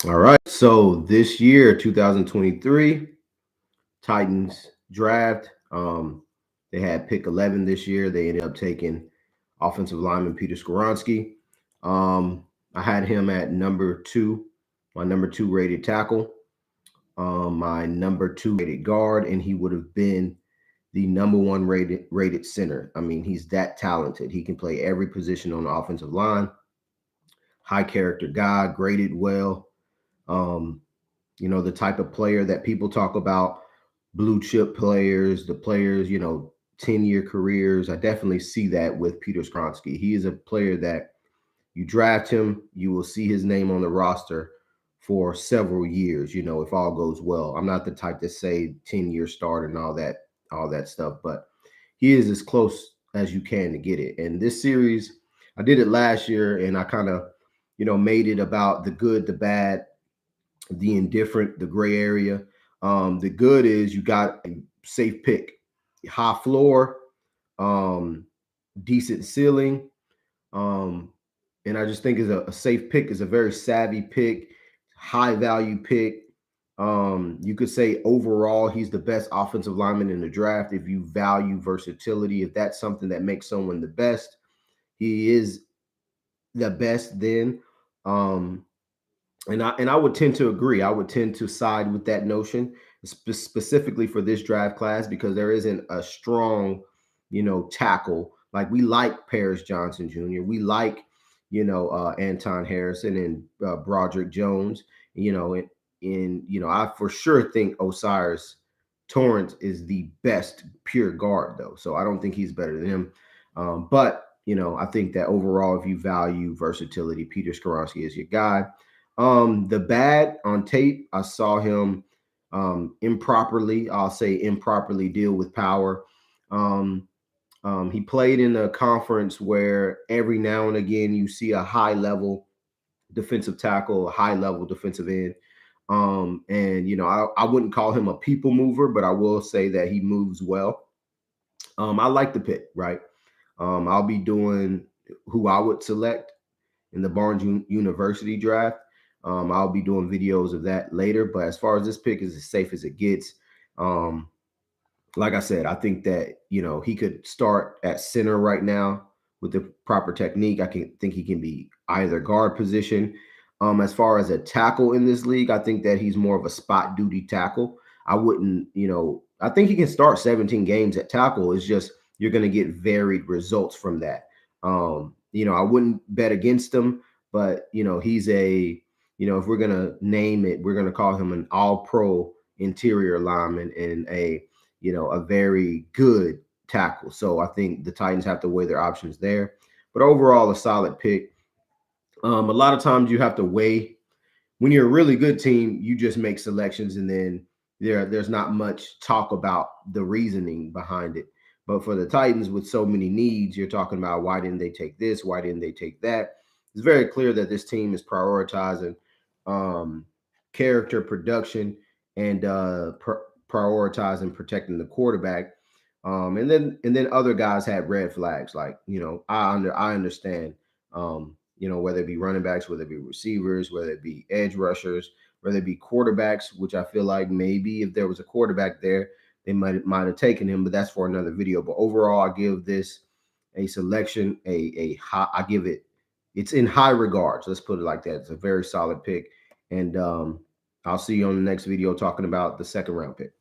All right. So this year, 2023, Titans draft. They had pick 11 this year. They ended up taking offensive lineman Peter Skoronski. Um, I had him at number two, my number two rated tackle, my number two rated guard, and he would have been the number one rated center. I mean, he's that talented. He can play every position on the offensive line. High character guy, graded well. Um, the type of player that people talk about, blue chip players, the players, 10-year careers. I definitely see that with Peter Skronsky. He is a player that you draft him, you will see his name on the roster for several years, if all goes well. I'm not the type to say 10-year start and all that stuff, but he is as close as you can to get it. And this series, I did it last year and I kind of, made it about the good, the bad, the indifferent, the gray area. The good is you got a safe pick, high floor, um, decent ceiling. Um, and I just think is a safe pick, is a very savvy pick, high value pick. You could say overall he's the best offensive lineman in the draft. If you value versatility, if that's something that makes someone the best, he is the best then. Um, and I would tend to agree. I would tend to side with that notion, specifically for this draft class, because there isn't a strong, tackle. Like we like Paris Johnson Jr. We like, Anton Harrison and Broderick Jones. I for sure think Osiris Torrance is the best pure guard, though. So I don't think he's better than him. But I think that overall, if you value versatility, Peter Skoronski is your guy. The bad on tape, I saw him improperly, I'll say improperly deal with power. Um, he played in a conference where every now and again you see a high level defensive tackle, a high level defensive end. And I wouldn't call him a people mover, but I will say that he moves well. I like the pick, right? I'll be doing who I would select in the Barnes University draft. I'll be doing videos of that later. But as far as this pick is as safe as it gets, um, like I said, I think that he could start at center right now with the proper technique. I can think he can be either guard position. As far as a tackle in this league, I think that he's more of a spot duty tackle. I wouldn't, I think he can start 17 games at tackle. It's just you're going to get varied results from that. I wouldn't bet against him, but he's if we're gonna name it, we're gonna call him an all-pro interior lineman and a very good tackle. So I think the Titans have to weigh their options there. But overall, a solid pick. A lot of times you have to weigh when you're a really good team, you just make selections and then there's not much talk about the reasoning behind it. But for the Titans with so many needs, you're talking about why didn't they take this? Why didn't they take that? It's very clear that this team is prioritizing um, character production and prioritizing protecting the quarterback. And then other guys had red flags. Like I understand. Whether it be running backs, whether it be receivers, whether it be edge rushers, whether it be quarterbacks, which I feel like maybe if there was a quarterback there, they might have taken him, but that's for another video. But overall, I give this a selection, a high, I give it, it's in high regards. Let's put it like that. It's a very solid pick. And I'll see you on the next video talking about the second round pick.